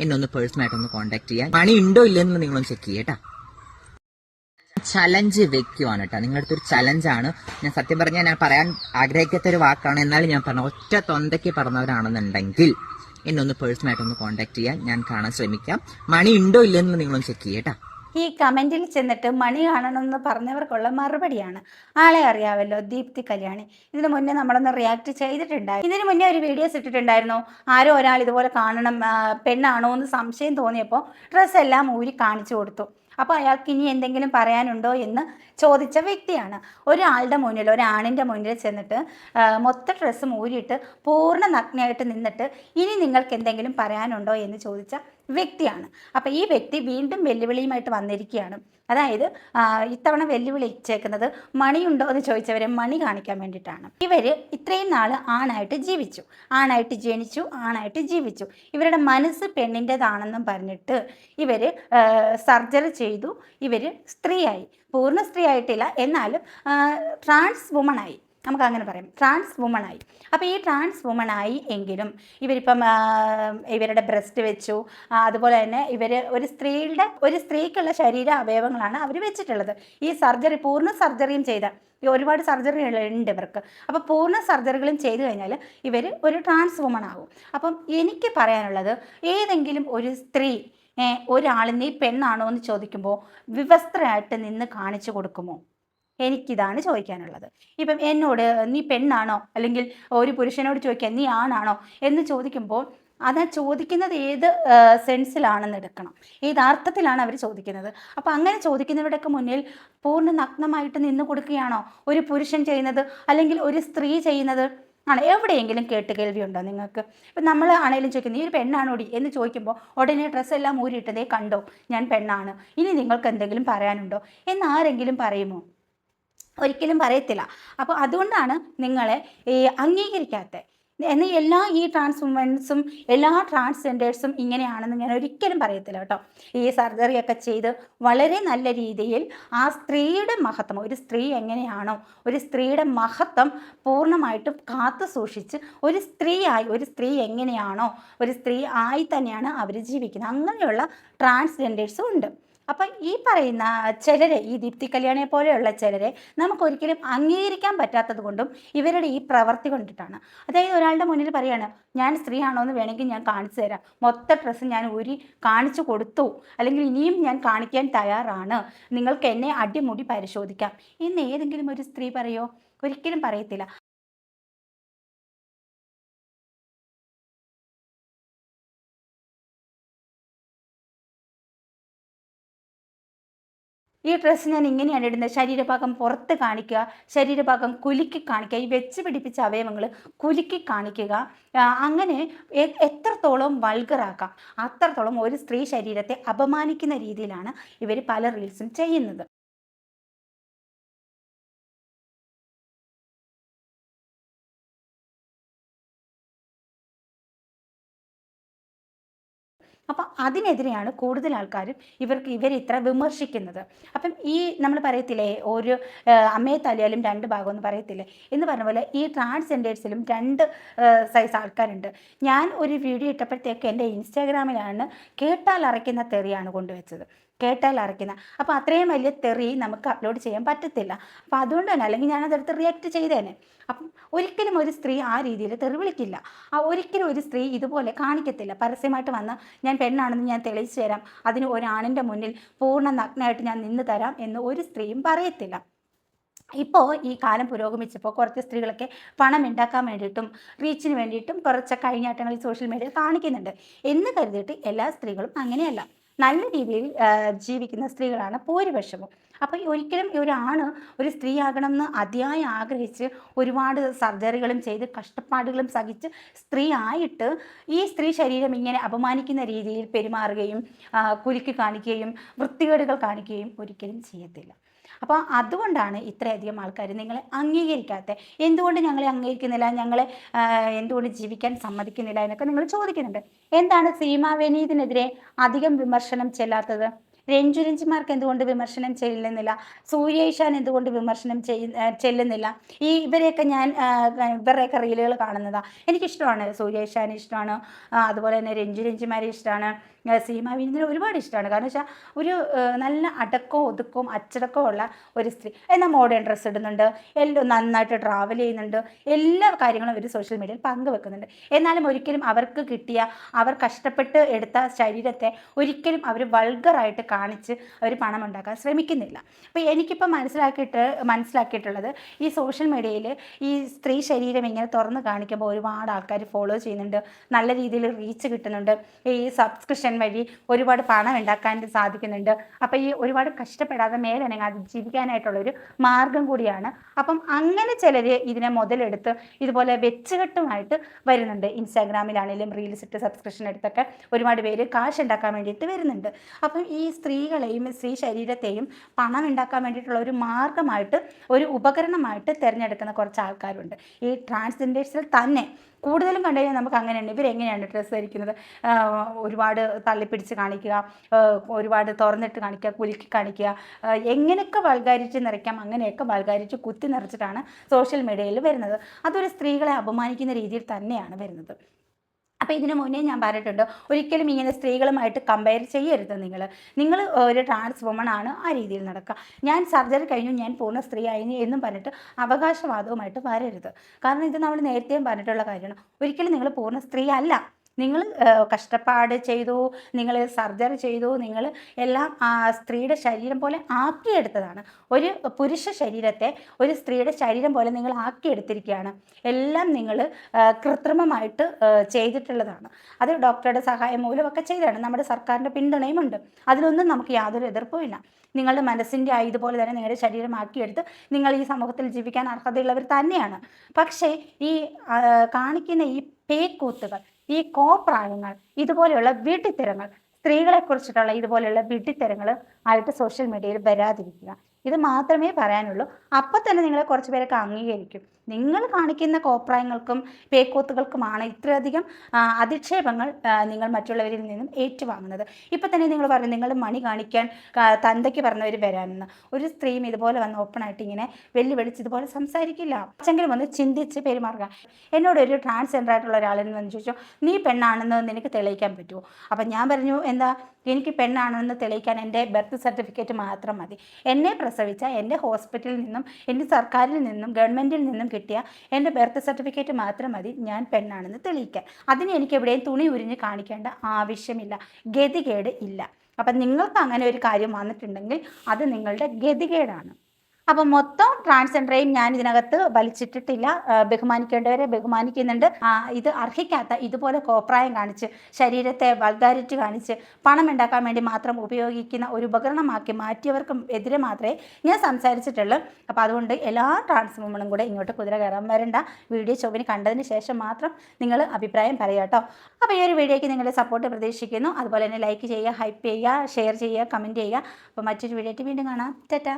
എന്നെ ഒന്ന് പേഴ്സണലായിട്ടൊന്ന് കോൺടാക്ട് ചെയ്യാം. മണി ഉണ്ടോ ഇല്ലെന്ന് നിങ്ങളൊന്ന് ചെക്ക് ചെയ്യട്ടാ. ചലഞ്ച് വെക്കുവാണ് കേട്ടോ. നിങ്ങളുടെ അടുത്തൊരു ചലഞ്ചാണ്. ഞാൻ സത്യം പറഞ്ഞാൽ ഞാൻ പറയാൻ ആഗ്രഹിക്കാത്ത ഒരു വാക്കാണ്, എന്നാലും ഞാൻ പറഞ്ഞ ഒറ്റ തൊന്തയ്ക്ക് പറഞ്ഞവരാണെന്നുണ്ടെങ്കിൽ എന്നെ ഒന്ന് പേഴ്സണലായിട്ടൊന്ന് കോൺടാക്ട് ചെയ്യാൻ ഞാൻ കാണാൻ ശ്രമിക്കാം. മണി ഉണ്ടോ ഇല്ലെന്ന് നിങ്ങളൊന്ന് ചെക്ക് ചെയ്യട്ടാ. ഈ കമന്റിൽ ചെന്നിട്ട് മണി കാണണമെന്ന് പറഞ്ഞവർക്കുള്ള മറുപടിയാണ്. ആളെ അറിയാമല്ലോ, ദീപ്തി കല്യാണി. ഇതിന് മുന്നേ നമ്മളൊന്ന് റിയാക്ട് ചെയ്തിട്ടുണ്ടായി. ഇതിന് മുന്നേ ഒരു വീഡിയോസ് ഇട്ടിട്ടുണ്ടായിരുന്നു. ആരോ ഒരാൾ ഇതുപോലെ കാണണം, പെണ്ണാണോ എന്ന് സംശയം തോന്നിയപ്പോൾ ഡ്രസ്സ് എല്ലാം ഊരി കാണിച്ചു കൊടുത്തു. അപ്പോൾ അയാൾക്ക് ഇനി എന്തെങ്കിലും പറയാനുണ്ടോ എന്ന് ചോദിച്ച വ്യക്തിയാണ്. ഒരാളുടെ മുന്നിൽ, ഒരാണിൻ്റെ മുന്നിൽ ചെന്നിട്ട് മൊത്തം ഡ്രസ്സും ഊരിയിട്ട് പൂർണ്ണ നഗ്നയായിട്ട് നിന്നിട്ട് ഇനി നിങ്ങൾക്ക് എന്തെങ്കിലും പറയാനുണ്ടോ എന്ന് ചോദിച്ച വ്യക്തിയാണ്. അപ്പം ഈ വ്യക്തി വീണ്ടും വെല്ലുവിളിയുമായിട്ട് വന്നിരിക്കുകയാണ്. അതായത് ഇത്തവണ വെല്ലുവിളിച്ചേക്കുന്നത് മണിയുണ്ടോ എന്ന് ചോദിച്ചവരെ മണി കാണിക്കാൻ വേണ്ടിയിട്ടാണ്. ഇവർ ഇത്രയും നാൾ ആണായിട്ട് ജീവിച്ചു, ആണായിട്ട് ജനിച്ചു, ആണായിട്ട് ജീവിച്ചു. ഇവരുടെ മനസ്സ് പെണ്ണിൻ്റെതാണെന്നും പറഞ്ഞിട്ട് ഇവർ സർജറി ചെയ്തു. ഇവർ സ്ത്രീയായി, പൂർണ്ണ സ്ത്രീ ആയിട്ടില്ല, എന്നാലും ട്രാൻസ് വുമണായി, നമുക്ക് അങ്ങനെ പറയാം, ട്രാൻസ് വുമണായി. അപ്പോൾ ഈ ട്രാൻസ് വുമണായി എങ്കിലും ഇവരിപ്പം ഇവരുടെ ബ്രസ്റ്റ് വെച്ചു. അതുപോലെ തന്നെ ഇവർ ഒരു സ്ത്രീക്കുള്ള ശരീര അവയവങ്ങളാണ് അവർ വെച്ചിട്ടുള്ളത്. ഈ സർജറി, പൂർണ്ണ സർജറിയും ചെയ്ത, ഒരുപാട് സർജറികളുണ്ട് ഇവർക്ക്. അപ്പോൾ പൂർണ്ണ സർജറികളും ചെയ്തു കഴിഞ്ഞാൽ ഇവർ ഒരു ട്രാൻസ് വുമൺ ആകും. അപ്പം എനിക്ക് പറയാനുള്ളത്, ഏതെങ്കിലും ഒരു സ്ത്രീ ഒരാളിനെ പെണ്ണാണോ എന്ന് ചോദിക്കുമ്പോൾ വിവസ്ത്രയായിട്ട് നിന്ന് കാണിച്ചു കൊടുക്കുമോ? എനിക്കിതാണ് ചോദിക്കാനുള്ളത്. ഇപ്പം എന്നോട് നീ പെണ്ണാണോ, അല്ലെങ്കിൽ ഒരു പുരുഷനോട് ചോദിക്കുക നീ ആണാണോ എന്ന് ചോദിക്കുമ്പോൾ അത് ചോദിക്കുന്നത് ഏത് സെൻസിലാണെന്ന് എടുക്കണം, ഏത് അർത്ഥത്തിലാണ് അവർ ചോദിക്കുന്നത്. അപ്പോൾ അങ്ങനെ ചോദിക്കുന്നവരുടെയൊക്കെ മുന്നിൽ പൂർണ്ണ നഗ്നമായിട്ട് നിന്ന് കൊടുക്കുകയാണോ ഒരു പുരുഷൻ ചെയ്യുന്നത്, അല്ലെങ്കിൽ ഒരു സ്ത്രീ ചെയ്യുന്നത്? ആണ് എവിടെയെങ്കിലും കേട്ട് കേൾവിയുണ്ടോ നിങ്ങൾക്ക്? ഇപ്പം നമ്മൾ ആണെങ്കിലും ചോദിക്കുന്നത്, ഈ ഒരു പെണ്ണാണോടി എന്ന് ചോദിക്കുമ്പോൾ ഉടനെ ഡ്രസ്സെല്ലാം ഊരിയിട്ടതേ കണ്ടോ, ഞാൻ പെണ്ണാണ്, ഇനി നിങ്ങൾക്ക് എന്തെങ്കിലും പറയാനുണ്ടോ എന്ന് ആരെങ്കിലും പറയുമോ? ഒരിക്കലും പറയത്തില്ല. അപ്പോൾ അതുകൊണ്ടാണ് നിങ്ങളെ അംഗീകരിക്കാത്ത. എന്നാൽ എല്ലാ ഈ ട്രാൻസ് വുമൻസും എല്ലാ ട്രാൻസ്ജെൻഡേഴ്സും ഇങ്ങനെയാണെന്ന് ഞാൻ ഒരിക്കലും പറയത്തില്ല കേട്ടോ. ഈ സർജറിയൊക്കെ ചെയ്ത് വളരെ നല്ല രീതിയിൽ ആ സ്ത്രീയുടെ മഹത്വം, ഒരു സ്ത്രീ എങ്ങനെയാണോ ഒരു സ്ത്രീയുടെ മഹത്വം പൂർണ്ണമായിട്ടും കാത്തു സൂക്ഷിച്ച് ഒരു സ്ത്രീ എങ്ങനെയാണോ ഒരു സ്ത്രീ ആയി തന്നെയാണ് അവർ ജീവിക്കുന്നത്. അങ്ങനെയുള്ള ട്രാൻസ്ജെൻഡേഴ്സും ഉണ്ട്. അപ്പം ഈ പറയുന്ന ചിലരെ, ഈ ദീപ്തി കല്യാണിയെ പോലെയുള്ള ചിലരെ നമുക്കൊരിക്കലും അംഗീകരിക്കാൻ പറ്റാത്തത് കൊണ്ടും ഇവരുടെ ഈ പ്രവൃത്തി കൊണ്ടിട്ടാണ്. അതായത് ഒരാളുടെ മുന്നിൽ പറയാണ്, ഞാൻ സ്ത്രീ ആണോ എന്ന് വേണമെങ്കിൽ ഞാൻ കാണിച്ചു തരാം, മൊത്തം ഡ്രസ്സ് ഞാൻ ഊരി കാണിച്ചു കൊടുത്തു, അല്ലെങ്കിൽ ഇനിയും ഞാൻ കാണിക്കാൻ തയ്യാറാണ്, നിങ്ങൾക്ക് എന്നെ അടിമുടി പരിശോധിക്കാം എന്ന് ഏതെങ്കിലും ഒരു സ്ത്രീ പറയോ? ഒരിക്കലും പറയത്തില്ല. ഈ ഡ്രസ്സ് ഞാൻ ഇങ്ങനെയാണ് ഇടുന്നത്, ശരീരഭാഗം പുറത്ത് കാണിക്കുക, ശരീരഭാഗം കുലുക്കി കാണിക്കുക, ഈ വെച്ച് പിടിപ്പിച്ച അവയവങ്ങൾ കുലുക്കി കാണിക്കുക. അങ്ങനെ എത്രത്തോളം വൾഗറാക്കാം അത്രത്തോളം ഒരു സ്ത്രീ ശരീരത്തെ അപമാനിക്കുന്ന രീതിയിലാണ് ഇവർ പല റീൽസും ചെയ്യുന്നത്. അപ്പം അതിനെതിരെയാണ് കൂടുതൽ ആൾക്കാരും ഇവർ ഇത്ര വിമർശിക്കുന്നത്. അപ്പം ഈ നമ്മൾ പറയത്തില്ലേ, ഒരു അമ്മയെ തല്ലിയാലും രണ്ട് ഭാഗം എന്ന് പറയത്തില്ലേ എന്ന് പറഞ്ഞ പോലെ ഈ ട്രാൻസ്ജെൻഡേഴ്സിലും രണ്ട് സൈസ് ആൾക്കാരുണ്ട്. ഞാൻ ഒരു വീഡിയോ ഇട്ടപ്പോഴത്തേക്ക് എൻ്റെ ഇൻസ്റ്റാഗ്രാമിലാണ് കേട്ടാൽ അറയ്ക്കുന്ന തെറിയാണ് കൊണ്ടുവച്ചത്, കേട്ടാൽ അറയ്ക്കുന്ന. അപ്പോൾ അത്രയും വലിയ തെറി നമുക്ക് അപ്ലോഡ് ചെയ്യാൻ പറ്റത്തില്ല. അപ്പോൾ അതുകൊണ്ട് തന്നെ, അല്ലെങ്കിൽ ഞാനതെടുത്ത് റിയാക്ട് ചെയ്തേനെ. അപ്പം ഒരിക്കലും ഒരു സ്ത്രീ ആ രീതിയിൽ തെറി വിളിക്കില്ല. ഒരിക്കലും ഒരു സ്ത്രീ ഇതുപോലെ കാണിക്കത്തില്ല. പരസ്യമായിട്ട് വന്ന് ഞാൻ പെണ്ണാണെന്ന് ഞാൻ തെളിയിച്ചു തരാം, അതിന് ഒരാണിൻ്റെ മുന്നിൽ പൂർണ്ണ നഗ്നമായിട്ട് ഞാൻ നിന്ന് തരാം എന്ന് ഒരു സ്ത്രീയും പറയത്തില്ല. ഇപ്പോൾ ഈ കാലം പുരോഗമിച്ചപ്പോൾ കുറച്ച് സ്ത്രീകളൊക്കെ പണം ഉണ്ടാക്കാൻ വേണ്ടിയിട്ടും റീച്ചിന് വേണ്ടിയിട്ടും കുറച്ച് കഴിഞ്ഞാട്ടങ്ങൾ സോഷ്യൽ മീഡിയയിൽ കാണിക്കുന്നുണ്ട് എന്ന് കരുതിയിട്ട് എല്ലാ സ്ത്രീകളും അങ്ങനെയല്ല. നല്ല രീതിയിൽ ജീവിക്കുന്ന സ്ത്രീകളാണ് ഭൂരിപക്ഷവും. അപ്പോൾ ഒരിക്കലും ഒരാണ് ഒരു സ്ത്രീ ആകണം എന്ന് അതിയായി ആഗ്രഹിച്ച് ഒരുപാട് സർജറികളും ചെയ്ത് കഷ്ടപ്പാടുകളും സഹിച്ച് സ്ത്രീ ആയിട്ട് ഈ സ്ത്രീ ശരീരം ഇങ്ങനെ അപമാനിക്കുന്ന രീതിയിൽ പെരുമാറുകയും കുലുക്കി കാണിക്കുകയും വൃത്തികേടുകൾ കാണിക്കുകയും ഒരിക്കലും ചെയ്യത്തില്ല. അപ്പോൾ അതുകൊണ്ടാണ് ഇത്രയധികം ആൾക്കാർ നിങ്ങളെ അംഗീകരിക്കാത്തത്. എന്തുകൊണ്ട് ഞങ്ങളെ അംഗീകരിക്കുന്നില്ല, ഞങ്ങളെ എന്തുകൊണ്ട് ജീവിക്കാൻ സമ്മതിക്കുന്നില്ല എന്നൊക്കെ നിങ്ങൾ ചോദിക്കുന്നുണ്ട്. എന്താണ് സീമ വിനീതിനെതിരെ അധികം വിമർശനം ചെല്ലാത്തത്? രഞ്ജുരഞ്ജിമാർക്ക് എന്തുകൊണ്ട് വിമർശനം ചെല്ലുന്നില്ല, സൂര്യേഷാൻ എന്തുകൊണ്ട് വിമർശനം ചെല്ലുന്നില്ല. ഇവരെയൊക്കെ ഞാൻ ഇവരുടെയൊക്കെ റീലുകൾ കാണുന്നതാണ്. എനിക്കിഷ്ടമാണ്, സൂര്യേഷാൻ ഇഷ്ടമാണ്, അതുപോലെ തന്നെ രഞ്ജുരഞ്ജിമാരെ ഇഷ്ടമാണ്, സീമ വിനീതിനെ ഒരുപാട് ഇഷ്ടമാണ്. കാരണം വെച്ചാൽ ഒരു നല്ല അടക്കവും ഒതുക്കവും അച്ചടക്കവും ഉള്ള ഒരു സ്ത്രീ. എന്നാൽ മോഡേൺ ഡ്രസ്സ് ഇടുന്നുണ്ട്, എല്ലാം നന്നായിട്ട് ട്രാവൽ ചെയ്യുന്നുണ്ട്, എല്ലാ കാര്യങ്ങളും അവർ സോഷ്യൽ മീഡിയയിൽ പങ്കുവെക്കുന്നുണ്ട്. എന്നാലും ഒരിക്കലും അവർക്ക് കിട്ടിയ, അവർ കഷ്ടപ്പെട്ട് എടുത്ത ശരീരത്തെ ഒരിക്കലും അവർ വൾഗറായിട്ട് കാണിച്ച് അവർ പണം ഉണ്ടാക്കാൻ ശ്രമിക്കുന്നില്ല. അപ്പോൾ എനിക്കിപ്പോൾ മനസ്സിലാക്കിയിട്ടുള്ളത്, ഈ സോഷ്യൽ മീഡിയയിൽ ഈ സ്ത്രീ ശരീരം ഇങ്ങനെ തുറന്ന് കാണിക്കുമ്പോൾ ഒരുപാട് ആൾക്കാർ ഫോളോ ചെയ്യുന്നുണ്ട്, നല്ല രീതിയിൽ റീച്ച് കിട്ടുന്നുണ്ട്, ഈ സബ്സ്ക്രിപ്ഷൻ വഴി ഒരുപാട് പണം ഉണ്ടാക്കാൻ സാധിക്കുന്നുണ്ട്. അപ്പോൾ ഈ ഒരുപാട് കഷ്ടപ്പെടാതെ മേലനങ്ങാതെ ജീവിക്കാനായിട്ടുള്ളൊരു മാർഗം കൂടിയാണ്. അപ്പം അങ്ങനെ ചിലർ ഇതിനെ മുതലെടുത്ത് ഇതുപോലെ വെച്ചുകെട്ടുമായിട്ട് വരുന്നുണ്ട്. ഇൻസ്റ്റാഗ്രാമിലാണെങ്കിലും റീൽസ് ഇട്ട് സബ്സ്ക്രിപ്ഷൻ എടുത്തൊക്കെ ഒരുപാട് പേര് കാശ് ഉണ്ടാക്കാൻ വേണ്ടിയിട്ട് വരുന്നുണ്ട്. അപ്പം ഈ സ്ത്രീകളെയും സ്ത്രീ ശരീരത്തെയും പണം ഉണ്ടാക്കാൻ വേണ്ടിയിട്ടുള്ള ഒരു മാർഗമായിട്ട്, ഒരു ഉപകരണമായിട്ട് തിരഞ്ഞെടുക്കുന്ന കുറച്ച് ആൾക്കാരുണ്ട്. ഈ ട്രാൻസ്ജെൻഡേഴ്സിൽ തന്നെ കൂടുതലും കണ്ടു കഴിഞ്ഞാൽ നമുക്ക് അങ്ങനെയുണ്ട്. ഇവരെങ്ങനെയാണ് ഡ്രസ്സ് ധരിക്കുന്നത്, ഒരുപാട് തള്ളിപ്പിടിച്ച് കാണിക്കുക, ഒരുപാട് തുറന്നിട്ട് കാണിക്കുക, കുലുക്കി കാണിക്കുക, എങ്ങനെയൊക്കെ വൾഗാരിറ്റി നിറയ്ക്കാം അങ്ങനെയൊക്കെ വൾഗാരിറ്റി കുത്തി നിറച്ചിട്ടാണ് സോഷ്യൽ മീഡിയയിൽ വരുന്നത്. അതൊരു സ്ത്രീകളെ അപമാനിക്കുന്ന രീതിയിൽ തന്നെയാണ് വരുന്നത്. അപ്പോൾ ഇതിനു മുന്നേ ഞാൻ പറഞ്ഞിട്ടുണ്ട്, ഒരിക്കലും ഇങ്ങനെ സ്ത്രീകളുമായിട്ട് കമ്പയർ ചെയ്യരുത്. നിങ്ങൾ ഒരു ട്രാൻസ് വുമൺ ആണ്, ആ രീതിയിൽ നടക്കുക. ഞാൻ സർജറി കഴിഞ്ഞു, ഞാൻ പൂർണ്ണ സ്ത്രീ ആയിരുന്നു എന്നും പറഞ്ഞിട്ട് അവകാശവാദവുമായിട്ട് വരരുത്. കാരണം ഇത് നമ്മൾ നേരത്തെയും പറഞ്ഞിട്ടുള്ള കാര്യമാണ്. ഒരിക്കലും നിങ്ങൾ പൂർണ്ണ സ്ത്രീ അല്ല. നിങ്ങൾ കഷ്ടപ്പാട് ചെയ്തു, നിങ്ങൾ സർജറി ചെയ്തു, നിങ്ങൾ എല്ലാം സ്ത്രീയുടെ ശരീരം പോലെ ആക്കിയെടുത്തതാണ്. ഒരു പുരുഷ ശരീരത്തെ ഒരു സ്ത്രീയുടെ ശരീരം പോലെ നിങ്ങൾ ആക്കിയെടുത്തിരിക്കുകയാണ്. എല്ലാം നിങ്ങൾ കൃത്രിമമായിട്ട് ചെയ്തിട്ടുള്ളതാണ്. അത് ഡോക്ടറുടെ സഹായം മൂലമൊക്കെ ചെയ്തതാണ്. നമ്മുടെ സർക്കാരിൻ്റെ പിന്തുണയുമുണ്ട്. അതിലൊന്നും നമുക്ക് യാതൊരു എതിർപ്പുമില്ല. നിങ്ങളുടെ മനസ്സിൻ്റെ ഇതുപോലെ തന്നെ നിങ്ങളുടെ ശരീരം ആക്കിയെടുത്ത് നിങ്ങൾ ഈ സമൂഹത്തിൽ ജീവിക്കാൻ അർഹതയുള്ളവർ തന്നെയാണ്. പക്ഷേ ഈ കാണിക്കുന്ന ഈ പേക്കൂത്തുകൾ, ഈ കോപ്രായങ്ങൾ, ഇതുപോലെയുള്ള വിഡ്ഢിത്തരങ്ങൾ, സ്ത്രീകളെക്കുറിച്ചിട്ടുള്ള ഇതുപോലെയുള്ള വിഡ്ഢിത്തരങ്ങൾ ആയിട്ട് സോഷ്യൽ മീഡിയയിൽ വരാതിരിക്കുക. ഇത് മാത്രമേ പറയാനുള്ളൂ. അപ്പം തന്നെ നിങ്ങളെ കുറച്ച് പേരൊക്കെ അംഗീകരിക്കും. നിങ്ങൾ കാണിക്കുന്ന കോപ്രായങ്ങൾക്കും പേക്കൂത്തുകൾക്കുമാണ് ഇത്രയധികം അധിക്ഷേപങ്ങൾ നിങ്ങൾ മറ്റുള്ളവരിൽ നിന്നും ഏറ്റുവാങ്ങുന്നത്. ഇപ്പം തന്നെ നിങ്ങൾ പറഞ്ഞു, നിങ്ങൾ മണി കാണിക്കാൻ തന്തയ്ക്ക് പറഞ്ഞവർ വരാനെന്ന്. ഒരു സ്ത്രീയും ഇതുപോലെ വന്ന് ഓപ്പണായിട്ട് ഇങ്ങനെ വെല്ലുവിളിച്ച് ഇതുപോലെ സംസാരിക്കില്ല. പക്ഷെങ്കിലും ഒന്ന് ചിന്തിച്ച് പെരുമാറുക. എന്നോട് ഒരു ട്രാൻസ്ജെൻഡർ ആയിട്ടുള്ള ഒരാളെന്ന് വന്ന് ചോദിച്ചു, നീ പെണ്ണാണെന്ന് നിനക്ക് തെളിയിക്കാൻ പറ്റുമോ? അപ്പം ഞാൻ പറഞ്ഞു, എന്താ, എനിക്ക് പെണ്ണാണെന്ന് തെളിയിക്കാൻ എൻ്റെ ബർത്ത് സർട്ടിഫിക്കറ്റ് മാത്രം മതി. എന്നെ പ്രസവിച്ച എൻ്റെ ഹോസ്പിറ്റലിൽ നിന്നും, എൻ്റെ സർക്കാരിൽ നിന്നും, ഗവൺമെൻറ്റിൽ നിന്നും കിട്ടിയ എൻ്റെ ബർത്ത് സർട്ടിഫിക്കറ്റ് മാത്രം മതി ഞാൻ പെണ്ണാണെന്ന് തെളിയിക്കാൻ. അതിന് എനിക്ക് എവിടെയും തുണി ഉരിഞ്ഞ് കാണിക്കേണ്ട ആവശ്യമില്ല, ഗതികേട് ഇല്ല. അപ്പം നിങ്ങൾക്ക് അങ്ങനെ ഒരു കാര്യം വന്നിട്ടുണ്ടെങ്കിൽ അത് നിങ്ങളുടെ ഗതികേടാണ്. അപ്പം മൊത്തം ട്രാൻസ്ജെൻഡറേയും ഞാൻ ഇതിനകത്ത് വലിച്ചിട്ടിട്ടില്ല. ബഹുമാനിക്കേണ്ടവരെ ബഹുമാനിക്കുന്നുണ്ട്. ഇത് അർഹിക്കാത്ത ഇതുപോലെ കോപ്രായം കാണിച്ച് ശരീരത്തെ വൾഗാരിറ്റി കാണിച്ച് പണം ഉണ്ടാക്കാൻ വേണ്ടി മാത്രം ഉപയോഗിക്കുന്ന ഒരു ഉപകരണമാക്കി മാറ്റിയവർക്കും എതിരെ മാത്രമേ ഞാൻ സംസാരിച്ചിട്ടുള്ളൂ. അപ്പോൾ അതുകൊണ്ട് എല്ലാ ട്രാൻസ് വുമണും കൂടെ ഇങ്ങോട്ട് കുതിര കയറാൻ വരണ്ട. വീഡിയോ ചൊവ്വിന് കണ്ടതിന് ശേഷം മാത്രം നിങ്ങൾ അഭിപ്രായം പറയുക കേട്ടോ. അപ്പോൾ ഈ ഒരു വീഡിയോയ്ക്ക് നിങ്ങളുടെ സപ്പോർട്ട് പ്രതീക്ഷിക്കുന്നു. അതുപോലെ തന്നെ ലൈക്ക് ചെയ്യുക, ഹൈപ്പ് ചെയ്യുക, ഷെയർ ചെയ്യുക, കമൻറ്റ് ചെയ്യുക. അപ്പോൾ മറ്റൊരു വീഡിയോ ആയിട്ട് വീണ്ടും കാണാം. ടാറ്റാ.